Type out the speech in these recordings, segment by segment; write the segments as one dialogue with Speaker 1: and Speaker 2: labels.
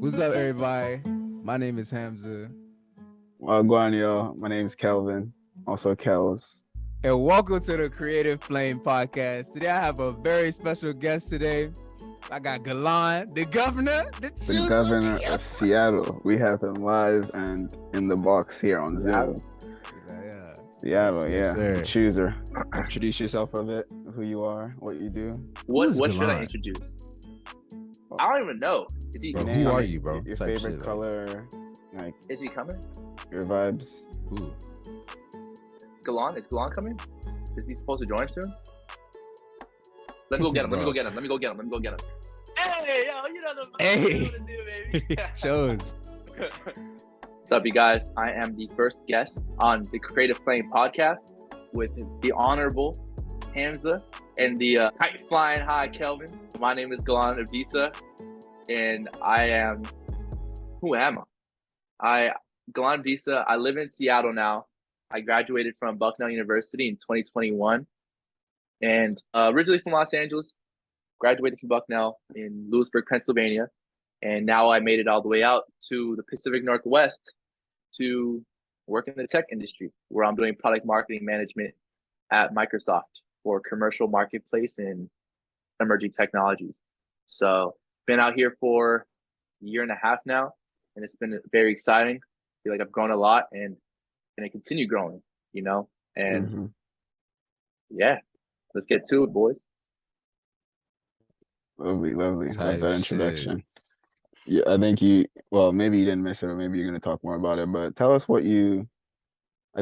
Speaker 1: What's up, everybody? My name is Hamzz.
Speaker 2: Well, go on, y'all. My name is Kelvin, also Kelz.
Speaker 1: And welcome to the Creative Flame Podcast. Today I have a very special guest today. I got Galaan, the governor
Speaker 2: of Seattle. We have him live and in the box here on Zoom. Seattle,
Speaker 1: yes,
Speaker 2: yeah. Chooser. Introduce yourself a bit, who you are, what you do.
Speaker 3: What should I introduce? I don't even know. Is he?
Speaker 1: Bro, who are you, bro?
Speaker 2: Your favorite color, like.
Speaker 3: Is he coming?
Speaker 2: Your vibes.
Speaker 1: Who?
Speaker 3: Galaan? Is Galaan coming? Is he supposed to join soon? Let me go get him. Hey, yo, you know what to do, baby.
Speaker 1: Chose.
Speaker 3: What's up, you guys? I am the first guest on the Creative Flame Podcast with the Honorable Hamzz and the flying high Kelvin. My name is Galaan Abdisa, and I am. Who am I? Galaan Abdisa. I live in Seattle now. I graduated from Bucknell University in 2021, and originally from Los Angeles. Graduated from Bucknell in Lewisburg, Pennsylvania, and now I made it all the way out to the Pacific Northwest to work in the tech industry, where I'm doing product marketing management at Microsoft for commercial marketplace and emerging technologies. So been out here for a year and a half now, and it's been very exciting. I feel like I've grown a lot and I continue growing, and yeah, let's get to it, boys.
Speaker 2: Lovely. Love that introduction. Yeah, I think maybe you didn't miss it, or maybe you're going to talk more about it, but tell us what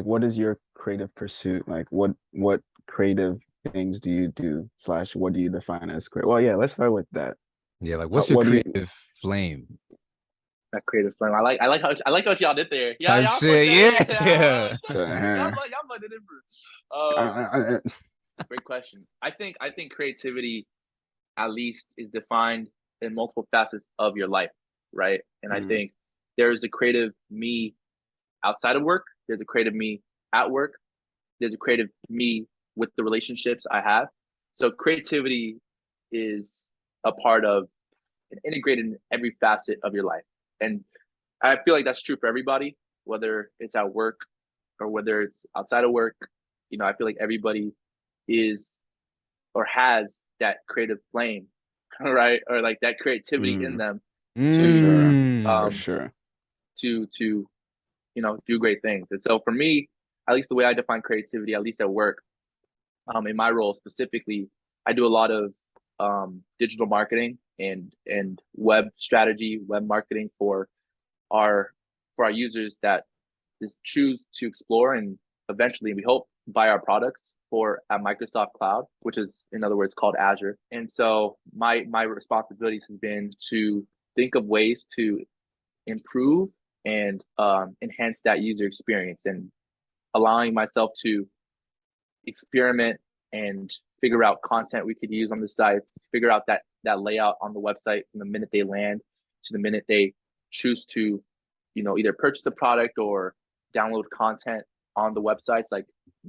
Speaker 2: what is your creative pursuit? Like what creative things do you do / what do you define as creative? Well, yeah, let's start with that.
Speaker 1: Yeah, like what's your creative flame?
Speaker 3: That creative flame. I like how y'all did there.
Speaker 1: Type
Speaker 3: y'all
Speaker 1: shit,
Speaker 3: yeah. Y'all put it in. Great question. I think creativity at least is defined in multiple facets of your life, right? And I think there's a creative me outside of work. There's a creative me at work. There's a creative me with the relationships I have. So creativity is a part of and integrated in every facet of your life. And I feel like that's true for everybody, whether it's at work or whether it's outside of work. I feel like everybody is or has that creative flame, right? Or like that creativity in them
Speaker 2: for sure.
Speaker 3: To do great things. And so for me, at least the way I define creativity, at least at work, in my role specifically, I do a lot of digital marketing and web strategy, web marketing for our users that just choose to explore and eventually, we hope, buy our products at Microsoft Cloud, which is, in other words, called Azure. And so my responsibilities has been to think of ways to improve and enhance that user experience, and allowing myself to experiment and figure out content we could use on the sites, figure out that layout on the website from the minute they land to the minute they choose to, either purchase a product or download content on the websites. Like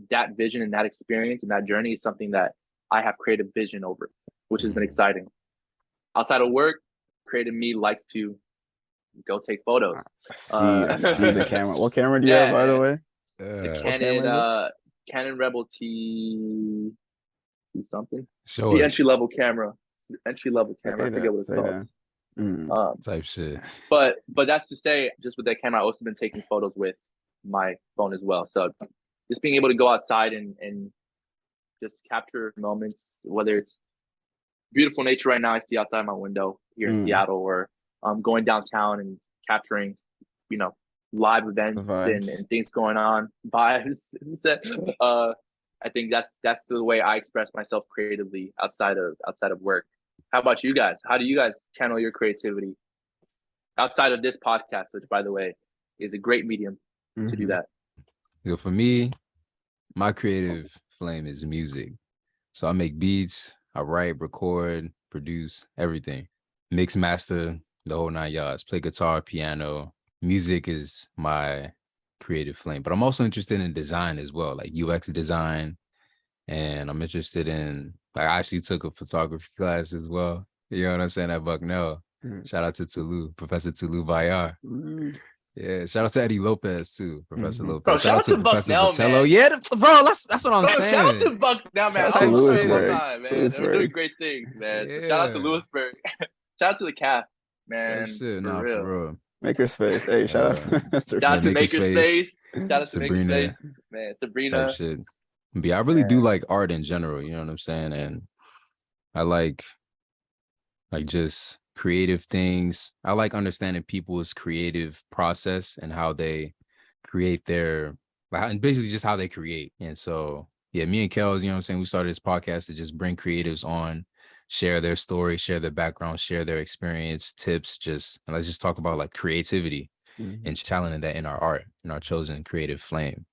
Speaker 3: that vision and that experience and that journey is something that I have creative vision over, which has been exciting. Outside of work, creative me likes to go take photos.
Speaker 2: I see the camera. What camera do you have, by the way?
Speaker 3: The Canon Rebel T something.
Speaker 1: It's
Speaker 3: the entry level camera. I forget what it's called.
Speaker 1: Type shit.
Speaker 3: But that's to say, just with that camera, I've also been taking photos with my phone as well. So just being able to go outside and just capture moments, whether it's beautiful nature right now I see outside my window here in Seattle, or going downtown and capturing, live events and things going on. Vibes, as you said. I think that's the way I express myself creatively outside of work. How about you guys? How do you guys channel your creativity outside of this podcast, which, by the way, is a great medium to do that?
Speaker 1: For me, my creative flame is music. So I make beats, I write, record, produce, everything. Mix, master, the whole 9 yards. Play guitar, piano. Music is my creative flame. But I'm also interested in design as well, like UX design. And I'm interested in, I actually took a photography class as well. You know what I'm saying? At Bucknell. Shout out to Tulu, Professor Tulu Bayar. Yeah, shout out to Eddie Lopez too, Professor Lopez.
Speaker 3: Bro, shout out to
Speaker 1: Professor
Speaker 3: Bucknell,
Speaker 1: Botello.
Speaker 3: man.
Speaker 1: Yeah, bro, that's what I'm saying.
Speaker 3: Shout out to Bucknell, man.
Speaker 2: Shout out to Lewisburg.
Speaker 3: Man. They're doing great things, man. So shout out to Lewisburg. Shout out to the CAF, man.
Speaker 1: Shit,
Speaker 3: for real.
Speaker 2: Makerspace. Hey, shout out to
Speaker 3: shout out to Makerspace. Shout out to Makerspace. Man, Sabrina.
Speaker 1: Type shit. But yeah, I really do like art in general, you know what I'm saying? And I like just creative things. I like understanding people's creative process and how they create and basically just how they create. And so, yeah, me and Kelz, you know what I'm saying? We started this podcast to just bring creatives on, share their story, share their background, share their experience, tips, and let's just talk about like creativity and channeling that in our art, in our chosen creative flame.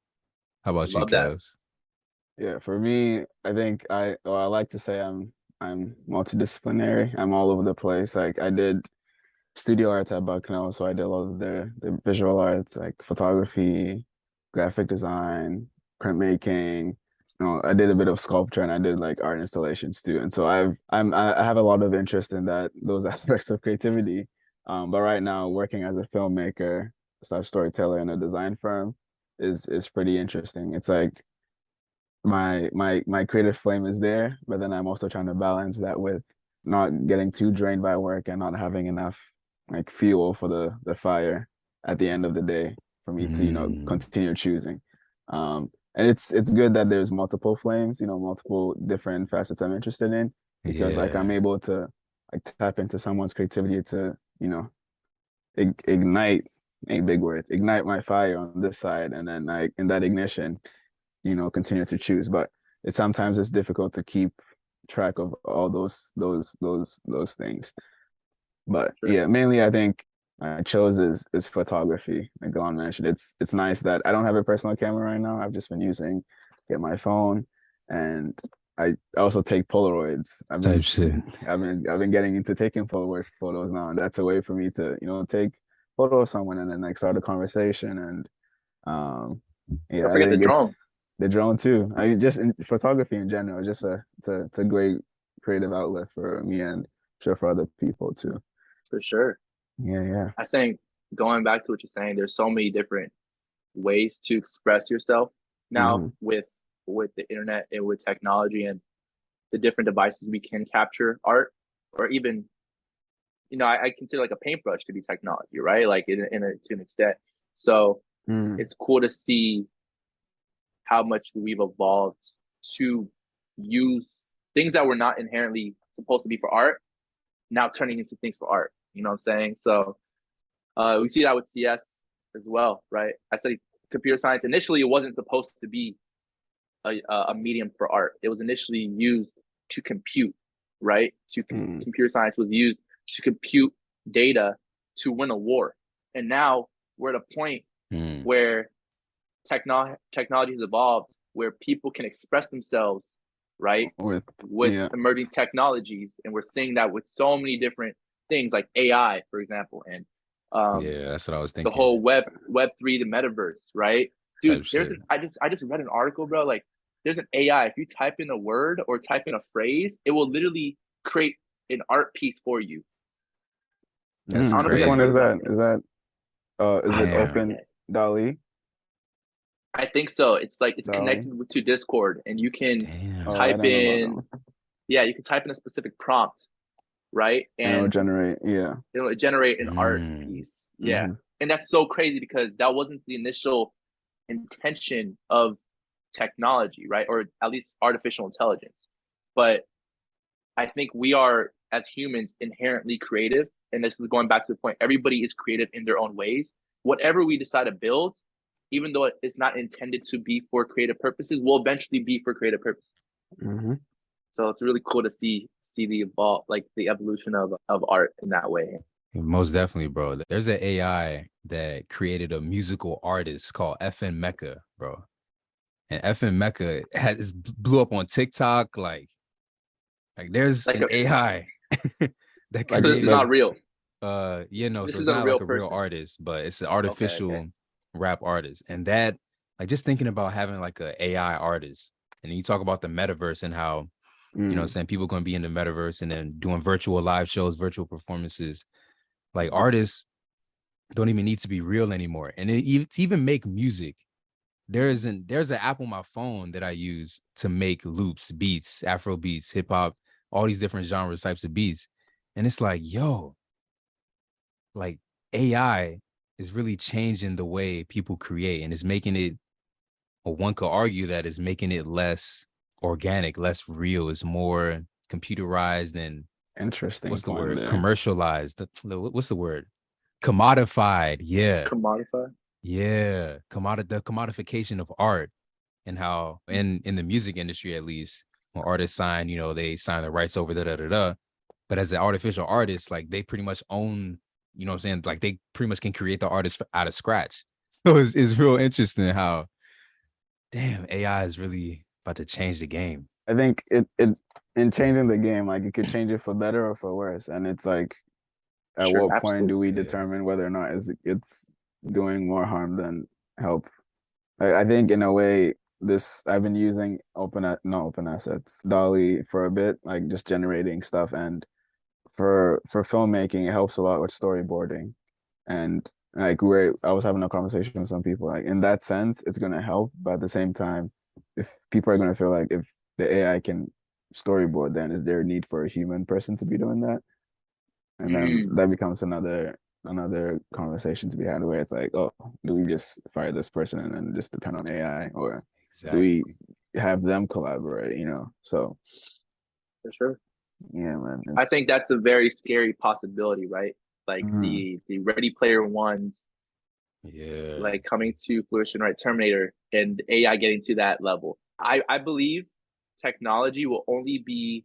Speaker 1: How about you, Kelz?
Speaker 2: Yeah, for me, I think I like to say I'm multidisciplinary. I'm all over the place. Like I did studio arts at Bucknell, so I did a lot of the visual arts, like photography, graphic design, printmaking. I did a bit of sculpture and I did like art installations too. And so I have a lot of interest in those aspects of creativity. But right now, working as a filmmaker / storyteller in a design firm is pretty interesting. It's like my creative flame is there, but then I'm also trying to balance that with not getting too drained by work and not having enough like fuel for the fire at the end of the day for me to continue choosing. And it's good that there's multiple flames, multiple different facets I'm interested in, because like I'm able to like tap into someone's creativity to ignite, big words, ignite my fire on this side, and then like in that ignition continue to choose. But sometimes it's difficult to keep track of all those things. But yeah, mainly I think I chose is photography. Like Galaan mentioned, it's nice that I don't have a personal camera right now. I've just been using my phone, and I also take Polaroids. I've been getting into taking Polaroid photos now, and that's a way for me to take photo of someone and then like start a conversation. And
Speaker 3: don't forget the drone.
Speaker 2: The drone too. I mean, just in photography in general, just it's a great creative outlet for me, and I'm sure for other people too.
Speaker 3: For sure.
Speaker 2: Yeah.
Speaker 3: I think going back to what you're saying, there's so many different ways to express yourself now with the internet and with technology and the different devices we can capture art, or even, I consider like a paintbrush to be technology, right? Like to an extent. So it's cool to see how much we've evolved to use things that were not inherently supposed to be for art, now turning into things for art. You know what I'm saying? So we see that with CS as well, right? I studied computer science. Initially, it wasn't supposed to be a medium for art. It was initially used to compute, right? Computer science was used to compute data to win a war. And now we're at a point where technology has evolved, where people can express themselves, right, with emerging technologies. And we're seeing that with so many different things like AI, for example, and
Speaker 1: that's what I was thinking.
Speaker 3: The whole Web3, the metaverse, right? Dude, I just read an article, bro. Like, there's an AI. If you type in a word or type in a phrase, it will literally create an art piece for you.
Speaker 2: That's crazy. Which one is that? Is it Open DALL-E?
Speaker 3: I think so. It's like it's connected to Discord, and you can type in. Yeah, you can type in a specific prompt, right? And
Speaker 2: it'll generate.
Speaker 3: It'll generate an art piece. Yeah, and that's so crazy because that wasn't the initial intention of technology, right? Or at least artificial intelligence. But I think we are, as humans, inherently creative, and this is going back to the point. Everybody is creative in their own ways. Whatever we decide to build, even though it's not intended to be for creative purposes, will eventually be for creative purposes. So it's really cool to see the evolution of art in that way.
Speaker 1: Most definitely, bro. There's an AI that created a musical artist called FN Mecca, bro. And FN Mecca blew up on TikTok. Like there's an AI that
Speaker 3: so this is not real.
Speaker 1: No,
Speaker 3: this
Speaker 1: so
Speaker 3: is
Speaker 1: it's not
Speaker 3: a real
Speaker 1: like a real artist, but it's an artificial rap artist. And that, like, just thinking about having like an AI artist, and you talk about the metaverse and how, you know what I'm saying, people are going to be in the metaverse and then doing virtual live shows, virtual performances. Like artists don't even need to be real anymore. And to even make music, there's an app on my phone that I use to make loops, beats, Afro beats, hip hop, all these different genres, types of beats. And it's like, yo, like AI is really changing the way people create, and it's making it, or one could argue that is making it less organic, less real. It's more computerized and
Speaker 2: interesting.
Speaker 1: What's the
Speaker 2: point
Speaker 1: word?
Speaker 2: there.
Speaker 1: Commercialized. What's the word? Commodified. Yeah.
Speaker 3: Commodified.
Speaker 1: Yeah. The commodification of art, and how in the music industry, at least, when artists sign, they sign the rights over da. But as an artificial artist, like they pretty much own, you know what I'm saying? Like they pretty much can create the artist out of scratch. So it's real interesting how, damn, AI is really about to change the game.
Speaker 2: I think it in changing the game, like it could change it for better or for worse. And it's like, at
Speaker 3: Sure,
Speaker 2: what point do we
Speaker 1: absolutely.
Speaker 2: determine whether or not it's doing more harm than help? I think in a way, I've been using not open assets, Dolly for a bit, like just generating stuff, and for filmmaking, it helps a lot with storyboarding. And like I was having a conversation with some people, like in that sense, it's gonna help, but at the same time, if people are gonna feel like if the AI can storyboard, then is there a need for a human person to be doing that? And then that becomes another conversation to be had, where it's like, oh, do we just fire this person and then just depend on AI, or do we have them collaborate? So
Speaker 3: for sure.
Speaker 2: Yeah, man.
Speaker 3: I think that's a very scary possibility, right? Like the Ready Player Ones,
Speaker 1: yeah,
Speaker 3: like coming to fruition, right? Terminator and AI getting to that level. I believe technology will only be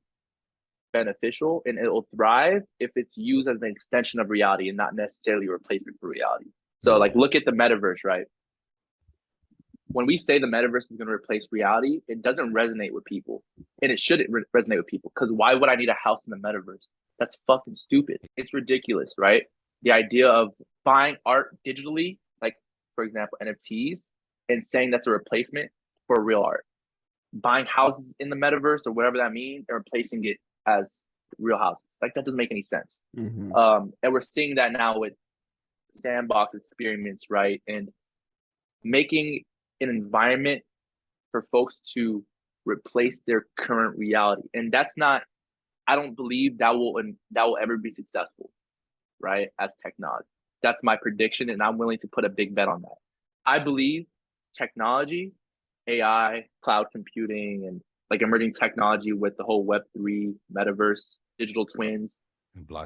Speaker 3: beneficial and it will thrive if it's used as an extension of reality and not necessarily a replacement for reality. So like look at the metaverse, right? When we say the metaverse is going to replace reality, it doesn't resonate with people, and it shouldn't resonate with people, because why would I need a house in the metaverse? That's fucking stupid. It's ridiculous, right? The idea of buying art digitally, like for example NFTs, and saying that's a replacement for real art. Buying houses in the metaverse or whatever that means and replacing it as real houses. Like that doesn't make any sense. And we're seeing that now with sandbox experiments, right? And making an environment for folks to replace their current reality. And that's not, I don't believe that will ever be successful, right? As technology. That's my prediction, and I'm willing to put a big bet on that. I believe technology, AI, cloud computing, and like emerging technology with the whole Web3, metaverse, digital twins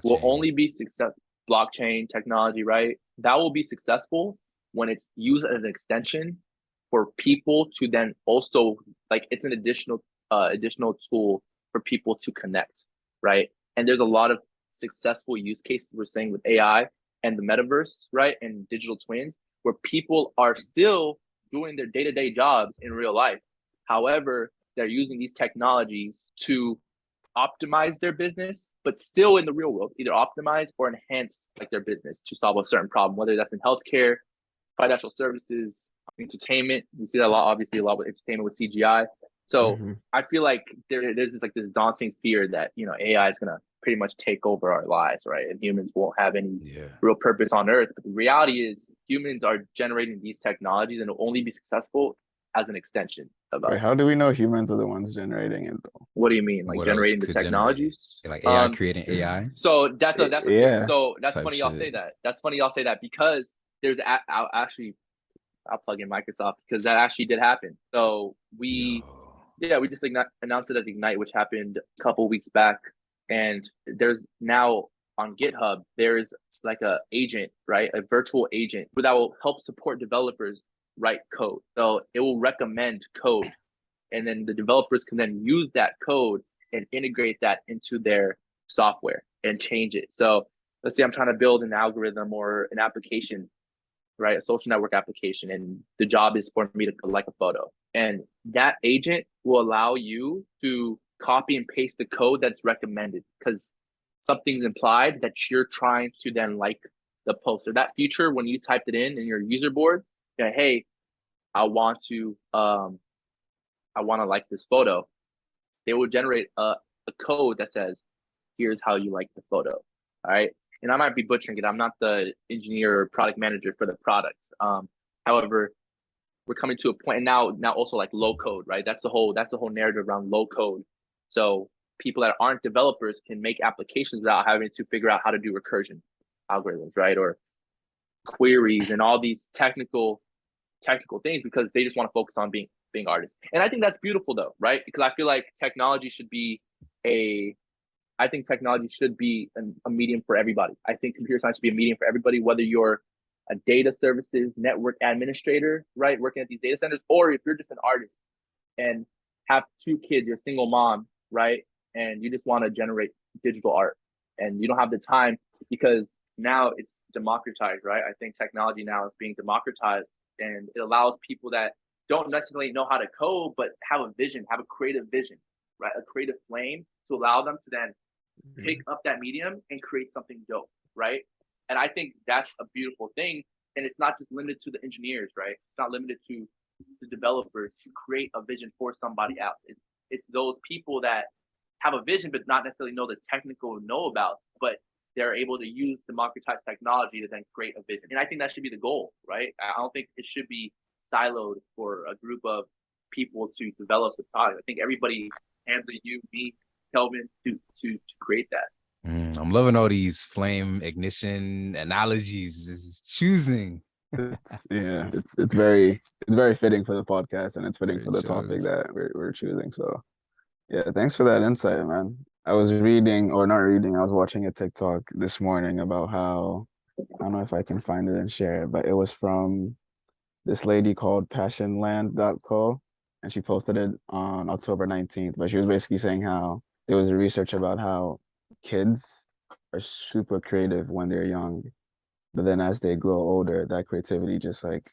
Speaker 3: will only be success. Blockchain technology, right? That will be successful when it's used as an extension for people to then also, like, it's an additional tool for people to connect, right? And there's a lot of successful use cases we're saying with AI and the metaverse, right? And digital twins, where people are still doing their day-to-day jobs in real life. However, they're using these technologies to optimize their business, but still in the real world, either optimize or enhance like their business to solve a certain problem, whether that's in healthcare, financial services, entertainment. We see that a lot, obviously, a lot with entertainment with CGI. So I feel like there's this daunting fear that, AI is going to pretty much take over our lives, right? And humans won't have any real purpose on Earth. But the reality is humans are generating these technologies and will only be successful as an extension of us.
Speaker 2: Wait, how do we know humans are the ones generating it though?
Speaker 3: What do you mean? Like what generating the technologies?
Speaker 1: Like AI creating AI?
Speaker 3: So that's funny y'all say that. That's funny y'all say that because there's I'll plug in Microsoft because that actually did happen. So we just announced it at Ignite, which happened a couple weeks back. And there's now on GitHub, there's like a agent, right? A virtual agent that will help support developers write code. So it will recommend code, and then the developers can then use that code and integrate that into their software and change it. So let's say I'm trying to build an algorithm or an application, right? A social network application, and the job is for me to like a photo. And that agent will allow you to copy and paste the code that's recommended because something's implied that you're trying to then like the post. Or that feature, when you typed it in your user board, that, hey, I want to like this photo. They will generate a code that says, here's how you like the photo. All right. and I might be butchering it. I'm not the engineer or product manager for the product. However, we're coming to a point, and now also like low code, right? That's the whole narrative around low code. So people that aren't developers can make applications without having to figure out how to do recursion algorithms, right? Or queries and all these technical things, because they just want to focus on being artists. And I think that's beautiful though, right? Because I feel like technology should be a medium for everybody. I think computer science should be a medium for everybody, whether you're a data services network administrator, right, working at these data centers, or if you're just an artist and have 2 kids, you're a single mom, right, and you just want to generate digital art and you don't have the time, because now it's democratized, right? I think technology now is being democratized, and it allows people that don't necessarily know how to code but have a vision, have a creative vision, right, a creative flame, to allow them to then pick up that medium and create something dope, right? And I think that's a beautiful thing. And it's not just limited to the engineers, right? It's not limited to the developers to create a vision for somebody else. It's those people that have a vision but not necessarily know the technical know-about, but they're able to use democratized technology to then create a vision. And I think that should be the goal, right? I don't think it should be siloed for a group of people to develop the product. I think everybody, Hamzz, you, me, Kelvin, to create that.
Speaker 1: I'm loving all these flame ignition analogies. It's choosing.
Speaker 2: It's very fitting for the podcast, and it's fitting for the topic that we're choosing. So yeah, thanks for that insight, man. I was watching a TikTok this morning about how, I don't know if I can find it and share it, but it was from this lady called passionland.co, and she posted it on October 19th. But she was basically saying how there was a research about how kids are super creative when they're young, but then as they grow older, that creativity just like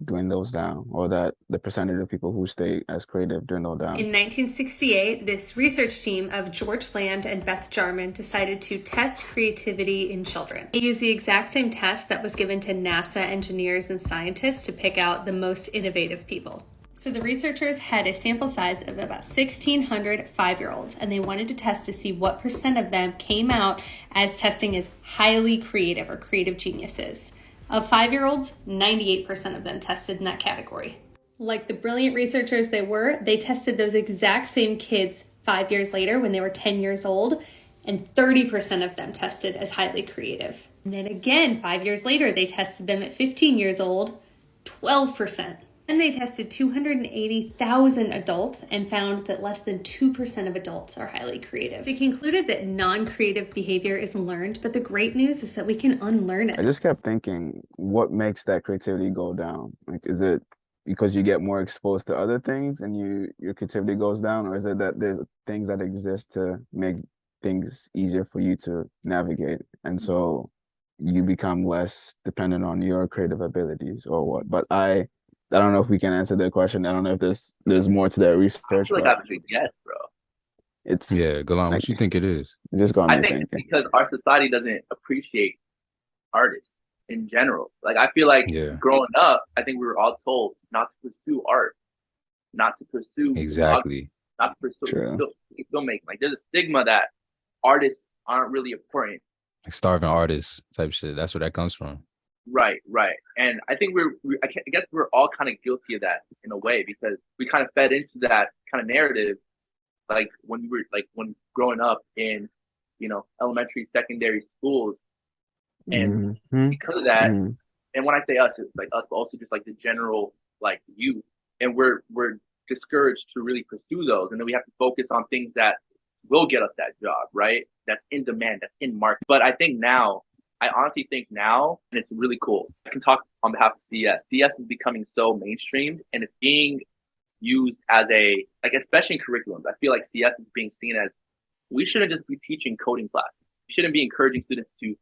Speaker 2: dwindles down, or that the percentage of people who stay as creative dwindle down.
Speaker 4: In 1968, this research team of George Land and Beth Jarman decided to test creativity in children. They used the exact same test that was given to NASA engineers and scientists to pick out the most innovative people. So the researchers had a sample size of about 1,600 5-year-olds, and they wanted to test to see what percent of them came out as testing as highly creative or creative geniuses. Of 5-year-olds, 98% of them tested in that category. Like the brilliant researchers they tested those exact same kids 5 years later when they were 10 years old, and 30% of them tested as highly creative. And then again, 5 years later, they tested them at 15 years old, 12%. And they tested 280,000 adults and found that less than 2% of adults are highly creative. They concluded that non-creative behavior is learned, but the great news is that we can unlearn it.
Speaker 2: I just kept thinking, what makes that creativity go down? Like, is it because you get more exposed to other things and your creativity goes down, or is it that there's things that exist to make things easier for you to navigate, and so you become less dependent on your creative abilities, or what? But I don't know if we can answer that question. I don't know if there's more to that research.
Speaker 3: I feel like I have a guess, bro.
Speaker 2: It's
Speaker 1: Galaan, what you think it is?
Speaker 2: It just got me
Speaker 3: thinking. Because our society doesn't appreciate artists in general. Like, I feel like growing up, I think we were all told not to pursue art, not to pursue not to pursue filmmaking. Like, there's a stigma that artists aren't really important.
Speaker 1: Like starving artists type shit. That's where that comes from.
Speaker 3: Right. And I think I guess we're all kind of guilty of that in a way, because we kind of fed into that kind of narrative, like when growing up in, elementary, secondary schools. And because of that, and when I say us, it's like us, but also just like the general, like, youth. And we're discouraged to really pursue those. And then we have to focus on things that will get us that job, right? That's in demand, that's in market. But I honestly think now, and it's really cool, I can talk on behalf of CS. CS is becoming so mainstream, and it's being used as especially in curriculums. I feel like CS is being seen as, we shouldn't just be teaching coding classes. We shouldn't be encouraging students to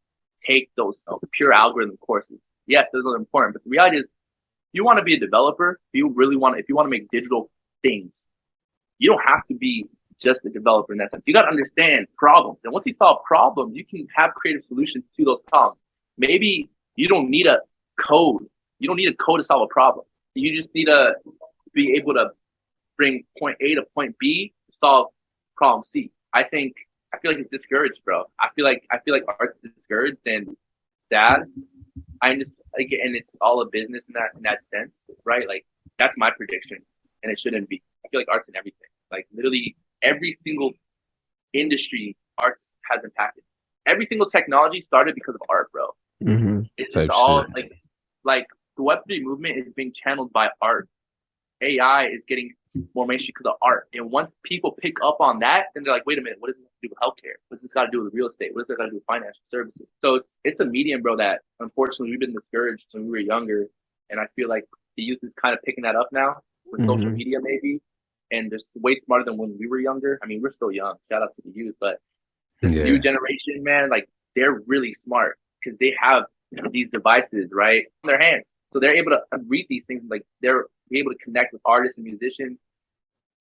Speaker 3: take those pure algorithm courses. Yes, those are important, but the reality is, if you want to be a developer, if you want to make digital things, you don't have to be just a developer in that sense. You got to understand problems. And once you solve problems, you can have creative solutions to those problems. Maybe you don't need a code. You don't need a code to solve a problem. You just need to be able to bring point A to point B to solve problem C. I think I feel like it's discouraged, bro. I feel like art's discouraged and sad. I just like, and it's all a business in that sense, right? Like that's my prediction, and it shouldn't be. I feel like art's in everything. Like literally every single industry, arts has impacted. Every single technology started because of art, bro.
Speaker 2: Mm-hmm.
Speaker 3: It's all like the Web3 movement is being channeled by art. AI is getting more mainstream because of art. And once people pick up on that, then they're like, wait a minute, what does this do with healthcare? What's this got to do with real estate? What does this got to do with financial services? So it's a medium, bro, that unfortunately we've been discouraged when we were younger. And I feel like the youth is kind of picking that up now with social media, maybe. And they're way smarter than when we were younger. I mean, we're still young. Shout out to the youth. But this new generation, man, like they're really smart because they have these devices, right, in their hands. So they're able to read these things. Like they're able to connect with artists and musicians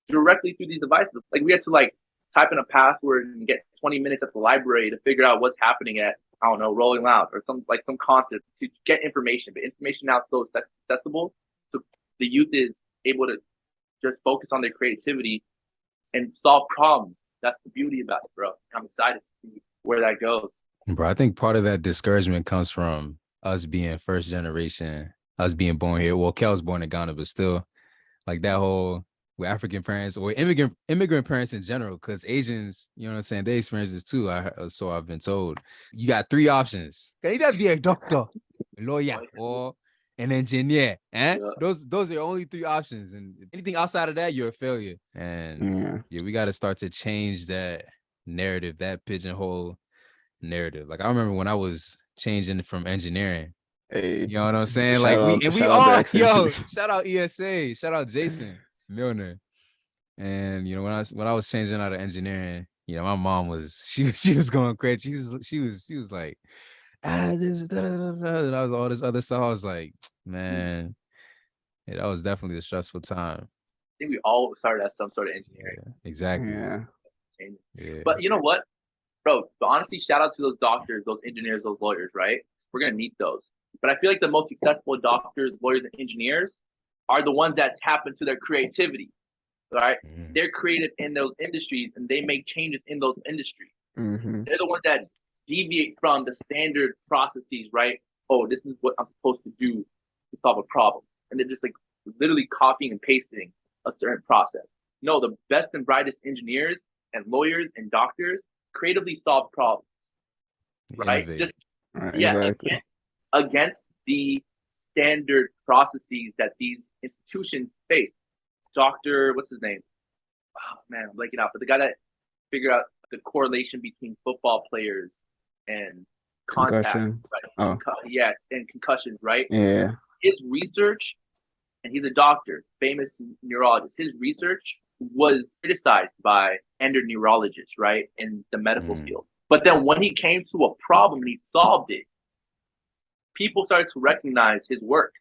Speaker 3: directly through these devices. Like we had to like type in a password and get 20 minutes at the library to figure out what's happening at, I don't know, Rolling Loud or some concert to get information. But information now is so accessible. So the youth is able to just focus on their creativity and solve problems. That's the beauty about it, bro. I'm excited to see where that goes.
Speaker 1: Bro, I think part of that discouragement comes from us being first generation, us being born here. Well, Kelz born in Ghana, but still, like that whole with African parents or immigrant parents in general, because Asians, you know what I'm saying, they experience this too. So I've been told. You got three options. Can either be a doctor, a lawyer, or an engineer. Yeah. Those are your only three options. And anything outside of that, you're a failure. And we got to start to change that narrative, that pigeonhole narrative. Like I remember when I was changing from engineering.
Speaker 2: Hey,
Speaker 1: you know what I'm saying? Like shout out ESA, shout out Jason Milner. And you know, when I was changing out of engineering, you know, my mom was she was going crazy. She was like, this and I was all this other stuff. I was like, man, that was definitely a stressful time.
Speaker 3: I think we all started at some sort of engineering.
Speaker 1: Yeah, exactly.
Speaker 2: Yeah.
Speaker 3: But you know what, bro? But honestly, shout out to those doctors, those engineers, those lawyers, right? We're gonna need those. But I feel like the most successful doctors, lawyers, and engineers are the ones that tap into their creativity, right? They're creative in those industries and they make changes in those industries. They're the ones that deviate from the standard processes, right? Oh, this is what I'm supposed to do to solve a problem. And they're just like literally copying and pasting a certain process. No, the best and brightest engineers and lawyers and doctors creatively solve problems, right?
Speaker 2: Exactly.
Speaker 3: Against the standard processes that these institutions face. Dr. What's his name? Oh man, I'm blanking out. But the guy that figured out the correlation between football players and
Speaker 2: concussion.
Speaker 3: Right? And concussions, right?
Speaker 2: Yeah.
Speaker 3: His research, and he's a doctor, famous neurologist. His research was criticized by endoneurologists, right, in the medical field. But then when he came to a problem and he solved it, people started to recognize his work.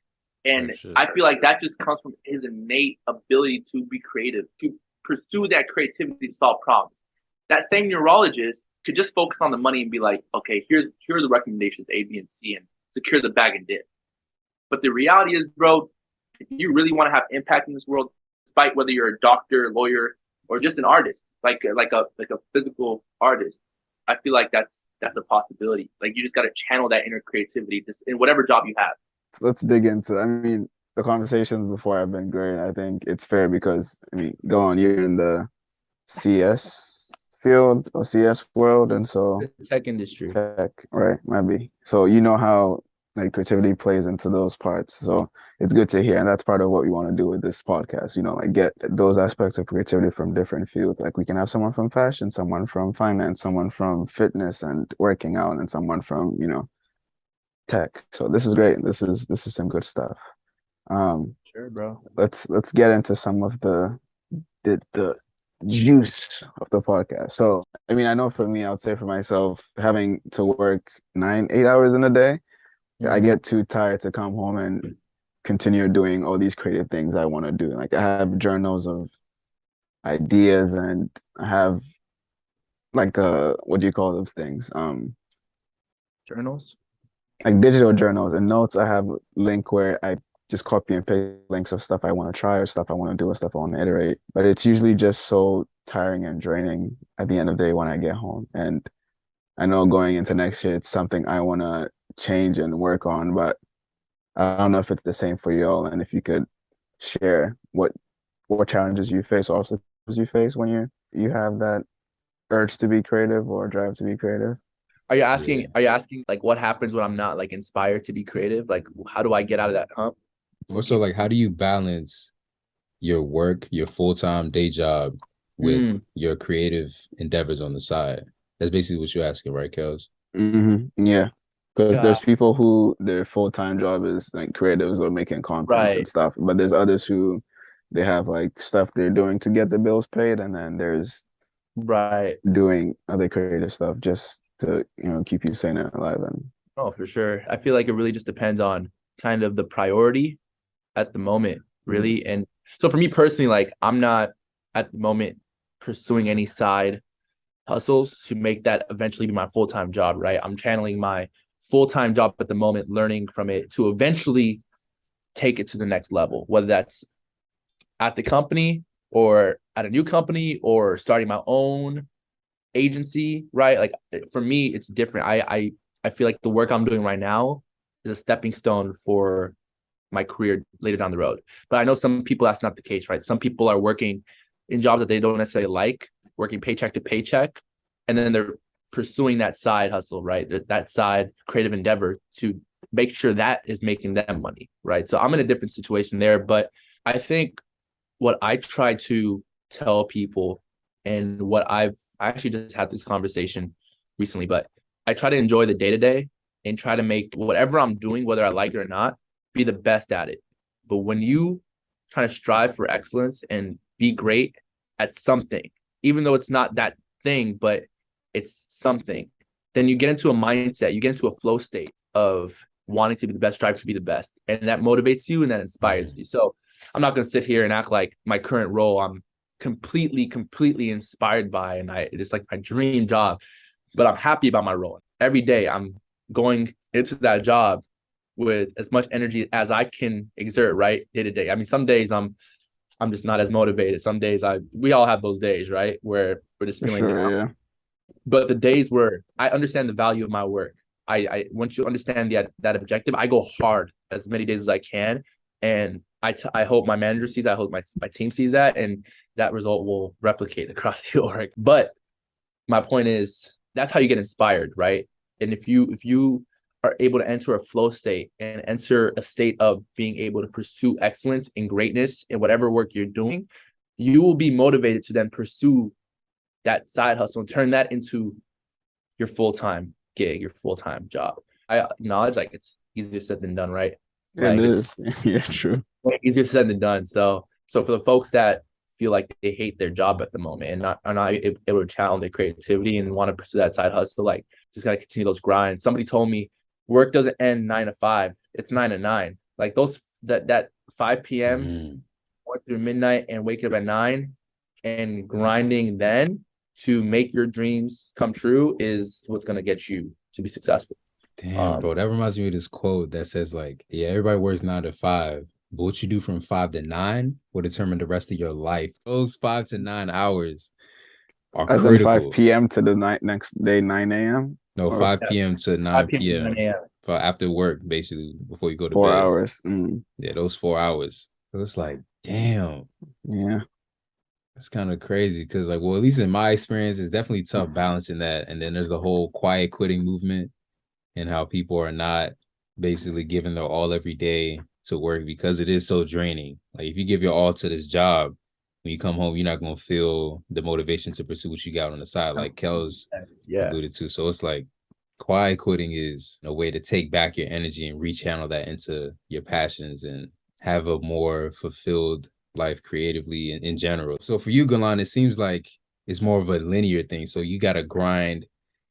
Speaker 3: And I feel like that just comes from his innate ability to be creative, to pursue that creativity to solve problems. That same neurologist could just focus on the money and be like, okay, here are the recommendations, A, B, and C, and secure the bag and dip. But the reality is, bro, if you really want to have impact in this world, despite whether you're a doctor, lawyer, or just an artist, like a physical artist, I feel like that's a possibility. Like you just got to channel that inner creativity just in whatever job you have.
Speaker 2: Let's dig into, I mean, the conversations before have been great. I think it's fair because, I mean, Galaan, you're in the CS field or CS world. And so
Speaker 5: the tech industry.
Speaker 2: Right, maybe. So you know how like creativity plays into those parts. So it's good to hear. And that's part of what we want to do with this podcast, you know, like get those aspects of creativity from different fields. Like we can have someone from fashion, someone from finance, someone from fitness and working out, and someone from, you know, tech. So this is great. This is some good stuff.
Speaker 5: Sure, bro.
Speaker 2: Let's get into some of the juice of the podcast. So I mean, I know for me, I would say for myself, having to work 9-8 hours in a day, I get too tired to come home and continue doing all these creative things I want to do. Like I have journals of ideas, and I have like what do you call those things?
Speaker 5: Journals?
Speaker 2: Like digital journals and notes. I have a link where I just copy and paste links of stuff I want to try or stuff I want to do or stuff I want to iterate. But it's usually just so tiring and draining at the end of the day when I get home. And I know going into next year, it's something I want to change and work on, but I don't know if it's the same for y'all, and if you could share what challenges you face, or obstacles you face when you have that urge to be creative or drive to be creative.
Speaker 3: Are you asking like what happens when I'm not like inspired to be creative? Like how do I get out of that hump?
Speaker 1: Also, like, how do you balance your work, your full-time day job with your creative endeavors on the side? That's basically what you're asking, right, Kelz?
Speaker 2: Yeah, because there's people who their full-time job is like creatives or making contents and stuff, but there's others who they have like stuff they're doing to get the bills paid, and then there's doing other creative stuff just to keep you sane and alive. And
Speaker 3: oh, for sure, I feel like it really just depends on kind of the priority at the moment, really. And so for me personally, like I'm not at the moment pursuing any side hustles to make that eventually be my full-time job, right? I'm channeling my full-time job at the moment, learning from it to eventually take it to the next level, whether that's at the company or at a new company or starting my own agency, right? Like for me, it's different. I feel like the work I'm doing right now is a stepping stone for my career later down the road. But I know some people that's not the case, right? Some people are working in jobs that they don't necessarily like, working paycheck to paycheck, and then they're pursuing that side hustle, right? That side creative endeavor to make sure that is making them money, right? So I'm in a different situation there, but I think what I try to tell people, and what I actually just had this conversation recently, but I try to enjoy the day-to-day and try to make whatever I'm doing, whether I like it or not, be the best at it. But when you try to strive for excellence and be great at something, even though it's not that thing, but it's something, then you get into a mindset, you get into a flow state of wanting to be the best, strive to be the best. And that motivates you and that inspires you. So I'm not going to sit here and act like my current role I'm completely inspired by, and it's like my dream job, but I'm happy about my role. Every day I'm going into that job with as much energy as I can exert, right? Day to day. I mean, some days I'm just not as motivated. Some days we all have those days, right? Where we're just feeling down.
Speaker 2: Yeah.
Speaker 3: But the days where I understand the value of my work, I once you understand that objective, I go hard as many days as I can. And I hope my manager sees that. I hope my team sees that, and that result will replicate across the org. But my point is, that's how you get inspired, right? And if you are able to enter a flow state and enter a state of being able to pursue excellence and greatness in whatever work you're doing, you will be motivated to then pursue that side hustle and turn that into your full-time gig, your full-time job. I acknowledge like it's easier said than done, right?
Speaker 2: Like, it is. Yeah, true.
Speaker 3: Easier said than done. So for the folks that feel like they hate their job at the moment and are not able to challenge their creativity and want to pursue that side hustle, like just gotta continue those grinds. Somebody told me work doesn't end 9 to 5; it's 9 to 9. Like those that 5 p.m. going through midnight and waking up at 9 and grinding then to make your dreams come true is what's gonna get you to be successful.
Speaker 1: Damn, bro, that reminds me of this quote that says like, yeah, everybody works 9 to 5, but what you do from 5 to 9 will determine the rest of your life. Those 5 to 9 hours are
Speaker 2: as
Speaker 1: critical.
Speaker 2: in 5 p.m. to the next day 9 a.m.
Speaker 1: No, 5 p.m. to 9 p.m. for after work, basically, before you go to
Speaker 2: 4
Speaker 1: bed.
Speaker 2: hours.
Speaker 1: Yeah, those 4 hours. So it's like, damn.
Speaker 2: Yeah.
Speaker 1: That's kind of crazy because, like, well, at least in my experience, it's definitely tough balancing that. And then there's the whole quiet quitting movement and how people are not basically giving their all every day to work because it is so draining. Like, if you give your all to this job, when you come home, you're not going to feel the motivation to pursue what you got on the side, like Kelz alluded to. So it's like quiet quitting is a way to take back your energy and rechannel that into your passions and have a more fulfilled life creatively in general. So for you, Galaan, it seems like it's more of a linear thing. So you got to grind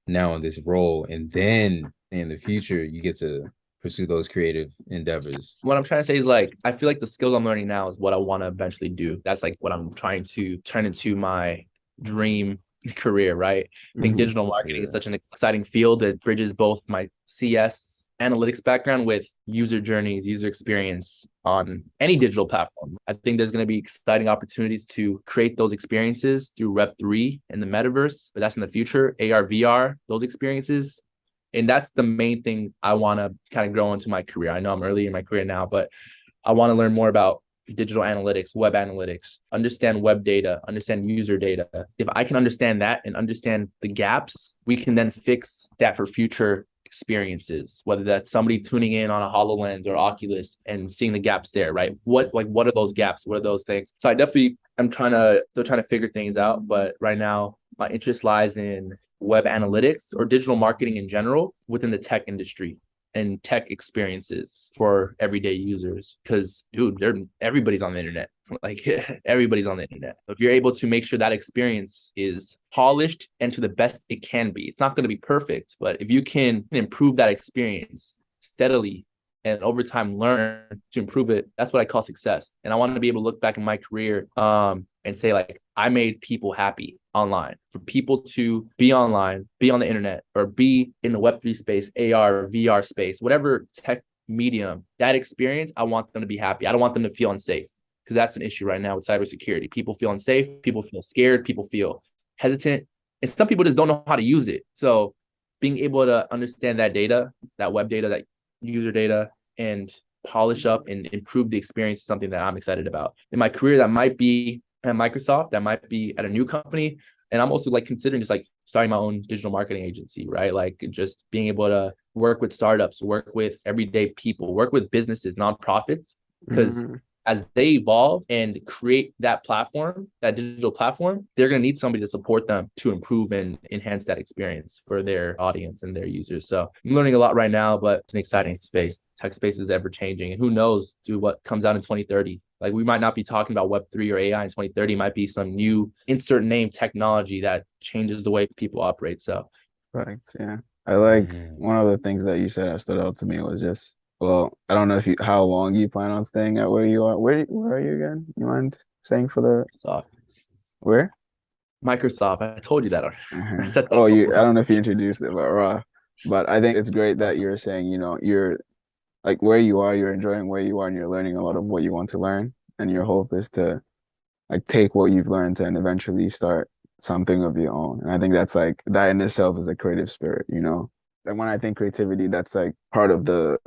Speaker 1: now in this role, and then in the future, you get to pursue those creative endeavors.
Speaker 3: What I'm trying to say is like, I feel like the skills I'm learning now is what I want to eventually do. That's like what I'm trying to turn into my dream career, right? I think digital marketing is such an exciting field that bridges both my CS
Speaker 5: analytics background with user journeys, user experience on any digital platform. I think there's going to be exciting opportunities to create those experiences through Web3 and the metaverse, but that's in the future, AR, VR, those experiences. And that's the main thing I want to kind of grow into my career. I know I'm early in my career now, but I want to learn more about digital analytics, web analytics, understand web data, understand user data. If I can understand that and understand the gaps, we can then fix that for future experiences, whether that's somebody tuning in on a HoloLens or Oculus and seeing the gaps there, right? What are those gaps? What are those things? So I definitely am still trying to figure things out. But right now, my interest lies in web analytics or digital marketing in general within the tech industry and tech experiences for everyday users. Because, dude, everybody's on the internet. Like, everybody's on the internet. So if you're able to make sure that experience is polished and to the best it can be, it's not going to be perfect, but if you can improve that experience steadily and over time learn to improve it, that's what I call success. And I want to be able to look back in my career and say, like, I made people happy online. For people to be online, be on the internet, or be in the Web3 space, AR, VR space, whatever tech medium, that experience, I want them to be happy. I don't want them to feel unsafe, because that's an issue right now with cybersecurity. People feel unsafe, people feel scared, people feel hesitant, and some people just don't know how to use it. So being able to understand that data, that web data, that user data, and polish up and improve the experience is something that I'm excited about. In my career, that might be at Microsoft, that might be at a new company. And I'm also like considering just like starting my own digital marketing agency, right? Like just being able to work with startups, work with everyday people, work with businesses, nonprofits, because as they evolve and create that platform, that digital platform, they're going to need somebody to support them to improve and enhance that experience for their audience and their users. So I'm learning a lot right now, but it's an exciting space. Tech space is ever changing. And who knows, what comes out in 2030. Like, we might not be talking about Web3 or AI in 2030. It might be some new insert name technology that changes the way people operate. So,
Speaker 2: right. Yeah. I like one of the things that you said that stood out to me was just, well, I don't know how long you plan on staying at where you are. Where are you again? You mind saying for the
Speaker 5: Microsoft.
Speaker 2: Where?
Speaker 5: Microsoft. I told you that. I said that.
Speaker 2: I don't know if you introduced it, but I think it's great that you're saying, you're like where you are, you're enjoying where you are, and you're learning a lot of what you want to learn. And your hope is to like take what you've learned and eventually start something of your own. And I think that's like that in itself is a creative spirit, And when I think creativity, that's like part of the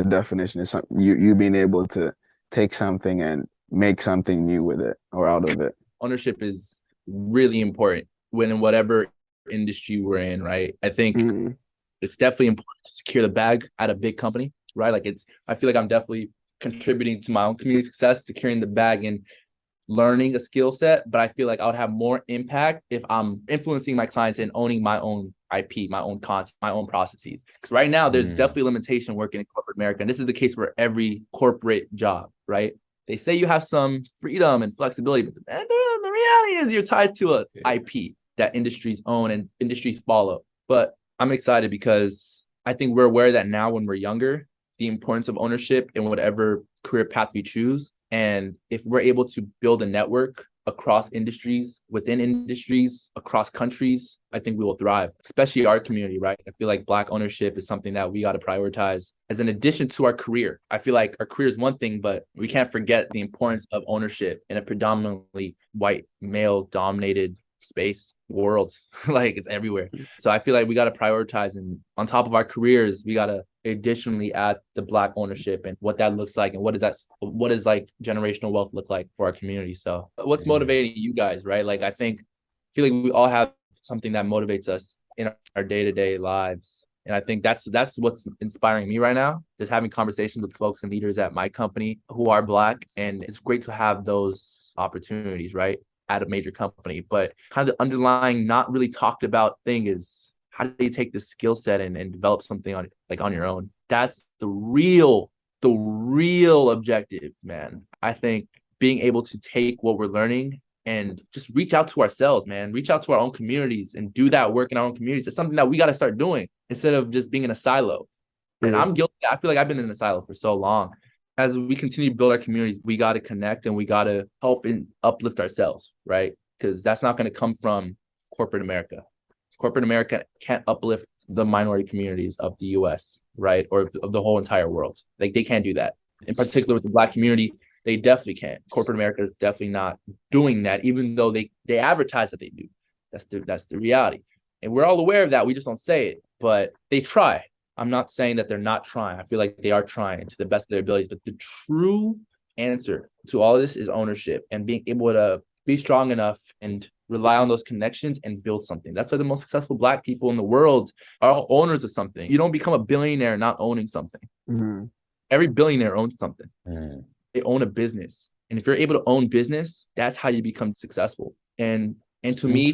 Speaker 2: definition is you being able to take something and make something new with it or out of it.
Speaker 5: Ownership is really important in whatever industry we're in, right? I think it's definitely important to secure the bag at a big company, right? Like I feel like I'm definitely contributing to my own community success, securing the bag and learning a skill set, but I feel like I would have more impact if I'm influencing my clients and owning my own IP, my own content, my own processes. Because right now there's definitely limitation working in corporate America. And this is the case for every corporate job, right? They say you have some freedom and flexibility, but the reality is you're tied to a IP that industries own and industries follow. But I'm excited because I think we're aware that now when we're younger, the importance of ownership in whatever career path we choose. And if we're able to build a network across industries, within industries, across countries, I think we will thrive, especially our community, right? I feel like Black ownership is something that we got to prioritize as an addition to our career. I feel like our career is one thing, but we can't forget the importance of ownership in a predominantly white, male-dominated space world. Like, it's everywhere. So I feel like we got to prioritize, and on top of our careers, we got to additionally add the Black ownership and what that looks like, and what is like generational wealth look like for our community. So what's motivating you guys, right? Like, I feel like we all have something that motivates us in our day-to-day lives. And I think that's what's inspiring me right now, just having conversations with folks and leaders at my company who are Black. And it's great to have those opportunities, right, at a major company. But kind of the underlying, not really talked about thing is, how do you take this skill set and develop something on your own? That's the real objective, man. I think being able to take what we're learning and just reach out to ourselves, man, reach out to our own communities and do that work in our own communities. It's something that we got to start doing instead of just being in a silo. And I'm guilty. I feel like I've been in a silo for so long. As we continue to build our communities, we got to connect and we got to help and uplift ourselves, right? Because that's not going to come from corporate America. Corporate America can't uplift the minority communities of the US, right? Or of the whole entire world. Like they can't do that. In particular with the Black community, they definitely can't. Corporate America is definitely not doing that, even though they advertise that they do. That's the reality. And we're all aware of that. We just don't say it, but they try. I'm not saying that they're not trying. I feel like they are trying to the best of their abilities, but the true answer to all of this is ownership and being able to be strong enough and rely on those connections and build something. That's why the most successful Black people in the world are owners of something. You don't become a billionaire not owning something.
Speaker 2: Mm-hmm.
Speaker 5: Every billionaire owns something.
Speaker 1: Mm.
Speaker 5: They own a business. And if you're able to own business, that's how you become successful. And to me,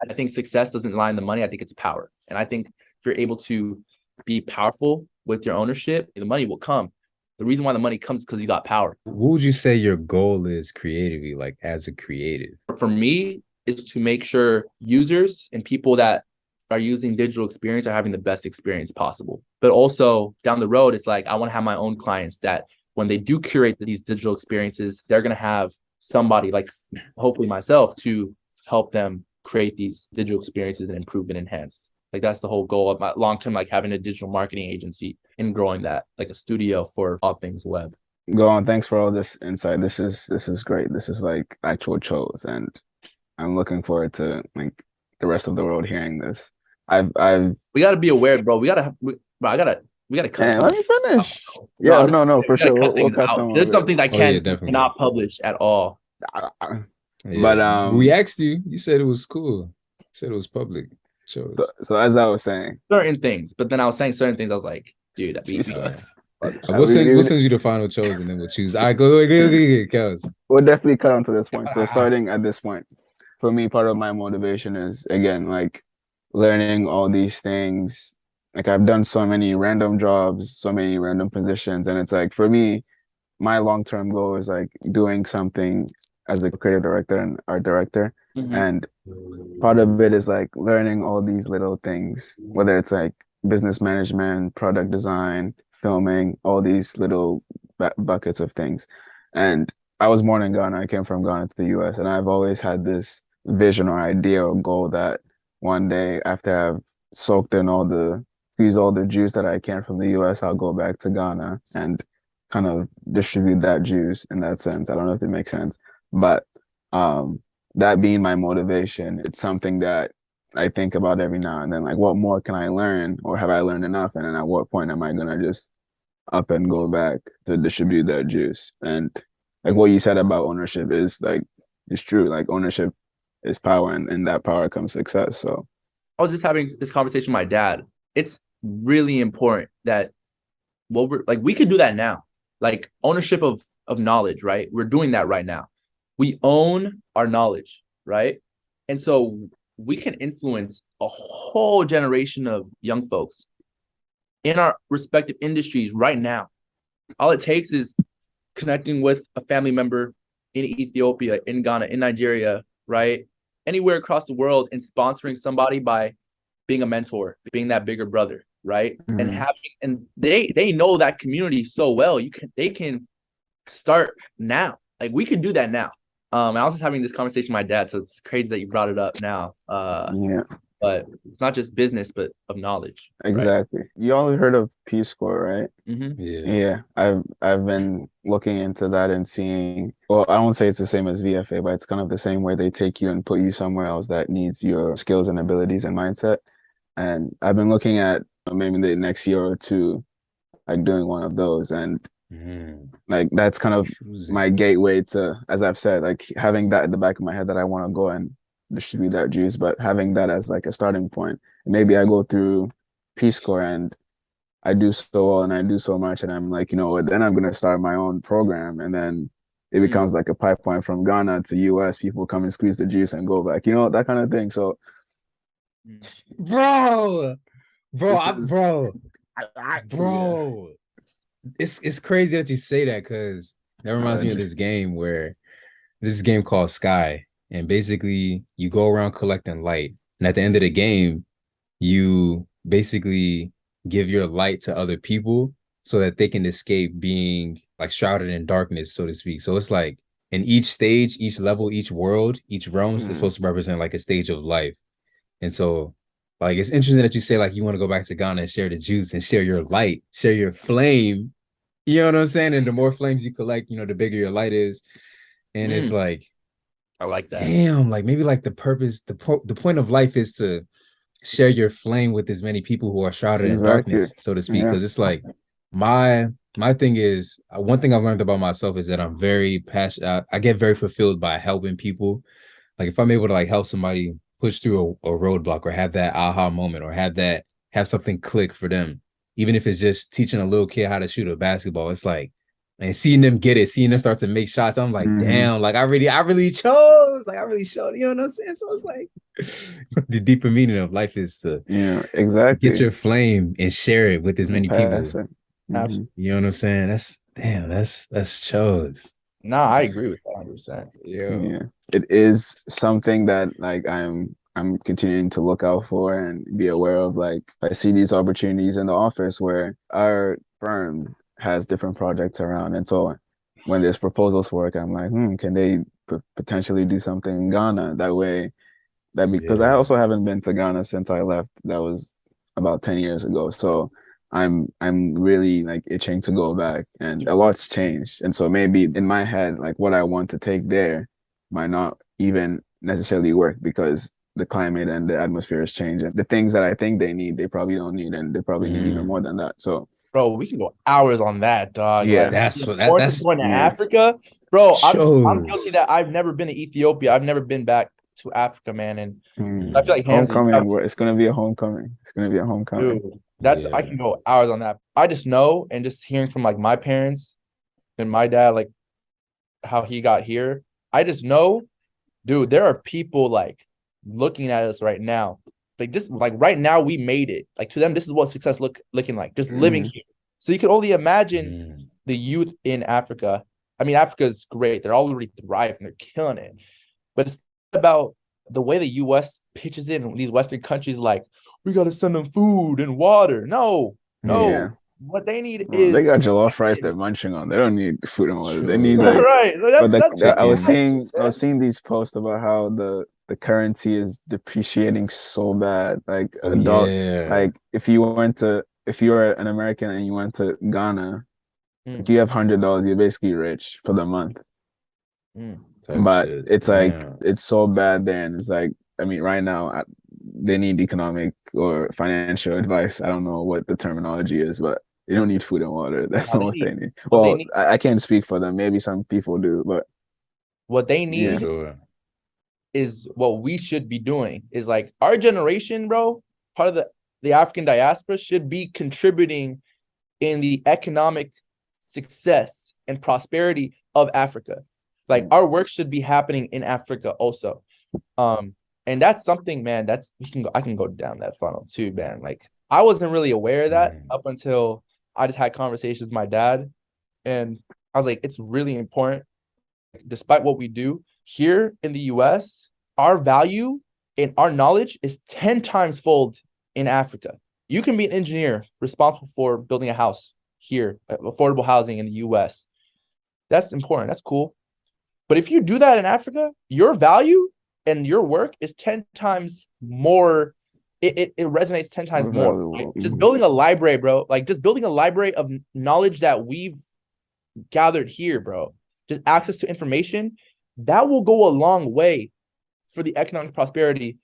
Speaker 5: I think success doesn't lie in the money. I think it's power. And I think if you're able to be powerful with your ownership, the money will come. The reason why the money comes is because you got power.
Speaker 1: What would you say your goal is creatively, like as a creative?
Speaker 5: For me, is to make sure users and people that are using digital experience are having the best experience possible. But also down the road, it's like I want to have my own clients that when they do curate these digital experiences, they're going to have somebody like hopefully myself to help them create these digital experiences and improve and enhance. Like that's the whole goal of my long-term, like having a digital marketing agency and growing that, like a studio for all things web.
Speaker 2: Galaan, thanks for all this insight. This is great. This is like actual chose, and I'm looking forward to like the rest of the world hearing this.
Speaker 5: We gotta be aware, bro. We gotta cut.
Speaker 2: Let me finish. Yeah, no, for sure. We'll cut
Speaker 5: out.
Speaker 2: some.
Speaker 5: There's something I cannot publish at all.
Speaker 1: Yeah.
Speaker 2: But
Speaker 1: we asked you. You said it was cool. You said it was public.
Speaker 2: So as I was saying,
Speaker 5: certain things, but then I was saying certain things. I was like, dude,
Speaker 1: we'll send you the final chose, and then we'll choose. I go, Kelz.
Speaker 2: We'll definitely cut on to this point. So starting at this point, for me, part of my motivation is again like learning all these things. Like I've done so many random jobs, so many random positions, and it's like for me, my long-term goal is like doing something as a creative director and art director.
Speaker 5: Mm-hmm.
Speaker 2: And part of it is like learning all these little things, whether it's like business management, product design, filming, all these little buckets of things. And I was born in Ghana. I came from Ghana to the US, and I've always had this vision or idea or goal that one day after I've soaked in squeeze all the juice that I can from the US, I'll go back to Ghana and kind of distribute that juice in that sense. I don't know if it makes sense, but that being my motivation, it's something that I think about every now and then, like what more can I learn, or have I learned enough? And then at what point am I gonna just up and go back to distribute that juice? And like what you said about ownership is like, it's true. Like ownership is power, and that power comes success. So
Speaker 5: I was just having this conversation with my dad. It's really important that we could do that now. Like ownership of knowledge, right? We're doing that right now. We own our knowledge, right? And so we can influence a whole generation of young folks in our respective industries right now. All it takes is connecting with a family member in Ethiopia, in Ghana, in Nigeria, right? Anywhere across the world, and sponsoring somebody by being a mentor, being that bigger brother, right?
Speaker 2: Mm-hmm.
Speaker 5: And they know that community so well. They can start now. Like we can do that now. I was just having this conversation with my dad, so it's crazy that you brought it up now.
Speaker 2: Yeah.
Speaker 5: But it's not just business, but of knowledge.
Speaker 2: Exactly. Right? You all heard of Peace Corps, right?
Speaker 5: Mm-hmm.
Speaker 2: Yeah. I've been looking into that and seeing. Well, I don't say it's the same as VFA, but it's kind of the same where they take you and put you somewhere else that needs your skills and abilities and mindset. And I've been looking at maybe the next year or two, like doing one of those, and like that's kind of my gateway to, as I've said, like having that at the back of my head that I want to go and distribute that juice, but having that as like a starting point. Maybe I go through Peace Corps and I do so well and I do so much, and I'm like, then I'm gonna start my own program, and then it becomes like a pipeline from Ghana to US. People come and squeeze the juice and go back, that kind of thing. So,
Speaker 1: bro. It's crazy that you say that, because that reminds me of this game called Sky, and basically you go around collecting light, and at the end of the game you basically give your light to other people so that they can escape being like shrouded in darkness, so to speak. So it's like in each stage, each level, each world, each realm is supposed to represent like a stage of life. And so Like, it's interesting that you say like you want to go back to Ghana and share the juice and share your light, share your flame. You know what I'm saying? And the more flames you collect, the bigger your light is. And it's like,
Speaker 5: I like that.
Speaker 1: Damn, like maybe like the purpose, the point of life is to share your flame with as many people who are shrouded in darkness, so to speak. Because it's like my thing is, one thing I've learned about myself is that I'm very passionate. I get very fulfilled by helping people. Like if I'm able to like help somebody push through a roadblock or have that aha moment or have something click for them, even if it's just teaching a little kid how to shoot a basketball, it's like, and seeing them get it, seeing them start to make shots, I'm like, damn, like I really chose, like I really showed, you know what I'm saying? So it's like the deeper meaning of life is to
Speaker 2: exactly
Speaker 1: get your flame and share it with as many people.
Speaker 5: Absolutely.
Speaker 1: You know what I'm saying? That's chose.
Speaker 5: No, I agree with that 100%.
Speaker 2: Yeah, it is something that like I'm continuing to look out for and be aware of. Like I see these opportunities in the office where our firm has different projects around, and so when there's proposals for work, I'm like, can they potentially do something in Ghana? That way, because I also haven't been to Ghana since I left. That was about 10 years ago. So I'm really like itching to go back, and a lot's changed. And so maybe in my head, like what I want to take there might not even necessarily work because the climate and the atmosphere is changing. The things that I think they need, they probably don't need, and they probably need even more than that. So
Speaker 5: bro, we can go hours on that, dog.
Speaker 2: Yeah,
Speaker 5: like,
Speaker 1: that's
Speaker 5: going to Africa, bro. I'm guilty that I've never been to Ethiopia. I've never been back to Africa, man. And I feel like Hamzz,
Speaker 2: homecoming. It's gonna be a homecoming. It's gonna be a homecoming.
Speaker 5: Dude, I can go hours on that. I just know, and just hearing from like my parents and my dad, like how he got here. I just know, dude, there are people like looking at us right now. Like this, like right now, we made it. Like to them, this is what success looking like. Just living here. So you can only imagine the youth in Africa. I mean, Africa is great. They're already thriving. They're killing it. But it's about the way the U.S. pitches in these Western countries. Like we got to send them food and water. No.
Speaker 2: Yeah.
Speaker 5: What they need is
Speaker 2: they got jollof rice they're munching on. They don't need food and water. They need like
Speaker 5: right.
Speaker 2: I was seeing these posts about how the currency is depreciating so bad. Like a dollar. Like if you were an American and you went to Ghana, if you have $100, you're basically rich for the month. But it's like it's so bad there, and it's like, I mean, right now they need economic or financial advice. I don't know what the terminology is, but they don't need food and water. That's not what they need. Well, I can't speak for them. Maybe some people do, but
Speaker 5: what they need is what we should be doing. Is like our generation, bro, part of the African diaspora should be contributing in the economic success and prosperity of Africa. Like our work should be happening in Africa also. And that's something, man, I can go down that funnel too, man. Like I wasn't really aware of that up until I just had conversations with my dad. And I was like, it's really important. Despite what we do here in the US, our value and our knowledge is 10 times fold in Africa. You can be an engineer responsible for building a house here, affordable housing in the US. That's important. That's cool. But if you do that in Africa, your value and your work is 10 times more. It resonates 10 times more. Right? Just building a library, bro. Like just building a library of knowledge that we've gathered here, bro. Just access to information. That will go a long way for the economic prosperity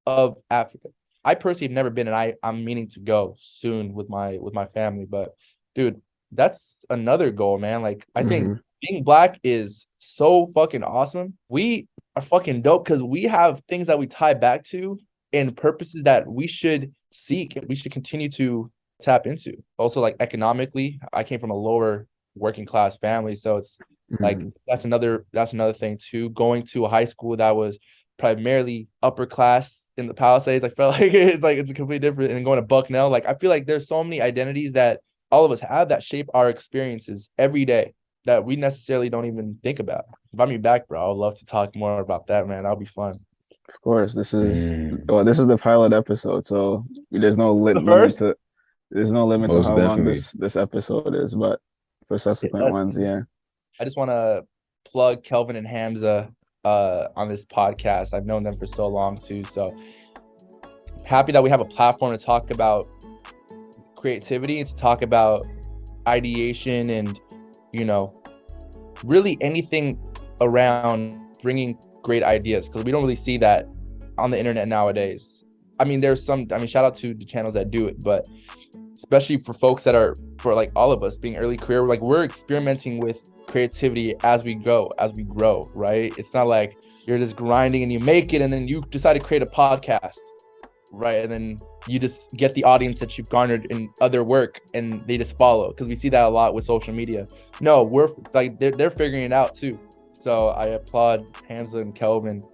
Speaker 5: of Africa. I personally have never been, and I'm meaning to go soon with my family. But dude, that's another goal, man. Like I think being Black is so fucking awesome. We are fucking dope because we have things that we tie back to and purposes that we should seek and we should continue to tap into. Also, like economically, I came from a lower working class family, so it's like that's another thing too. Going to a high school that was primarily upper class in the Palisades, I felt like it's a completely different. And going to Bucknell, like I feel like there's so many identities that all of us have that shape our experiences every day that we necessarily don't even think about. Invite me back, bro. I would love to talk more about that, man. That'll be fun.
Speaker 2: Of course, this is the pilot episode, so there's no limit to how long this episode is, but for subsequent ones,
Speaker 5: I just want to plug Kelvin and Hamzz on this podcast. I've known them for so long too, so happy that we have a platform to talk about creativity and to talk about ideation and, you know, really anything around bringing great ideas, because we don't really see that on the internet nowadays. I mean, there's some, I mean, shout out to the channels that do it, but especially for folks that are, for like all of us being early career, like we're experimenting with creativity as we go, as we grow, right? It's not like you're just grinding and you make it and then you decide to create a podcast, right? And then you just get the audience that you've garnered in other work and they just follow, because we see that a lot with social media. No, we're like, they're figuring it out too. So I applaud Hamzz and Kelvin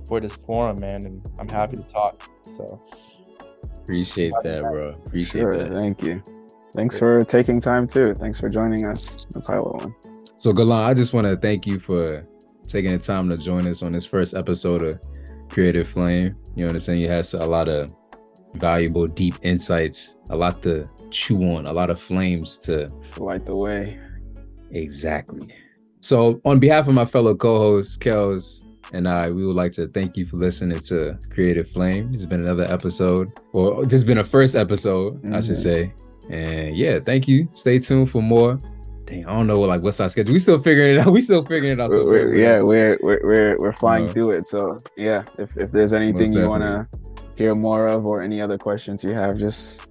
Speaker 5: for this forum, man, and I'm happy to talk. So
Speaker 1: appreciate that, bro. Appreciate that.
Speaker 2: Thank you. Thanks for taking time too. Thanks for joining us, the pilot one.
Speaker 1: So Galaan, I just want to thank you for taking the time to join us on this first episode of Creative Flame. You understand, you had a lot of valuable, deep insights, a lot to chew on, a lot of flames to
Speaker 2: light the way.
Speaker 1: Exactly. So on behalf of my fellow co-hosts, Kelz and I, we would like to thank you for listening to Creative Flame. This has been another episode, or this has been a first episode, I should say. And yeah, thank you. Stay tuned for more. Dang, I don't know what's our schedule. We still figuring it out.
Speaker 2: We're flying through it. So yeah, if there's anything you want to hear more of or any other questions you have, just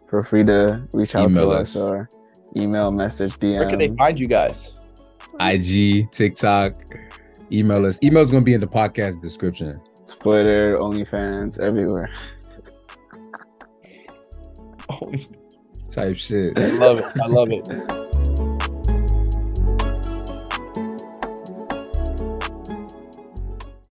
Speaker 2: feel free to reach out to us or email, message, DM.
Speaker 5: Where can they find you guys?
Speaker 1: IG, TikTok, email us. Email's gonna be in the podcast description.
Speaker 2: Twitter, OnlyFans, everywhere.
Speaker 1: Type shit.
Speaker 5: I love it.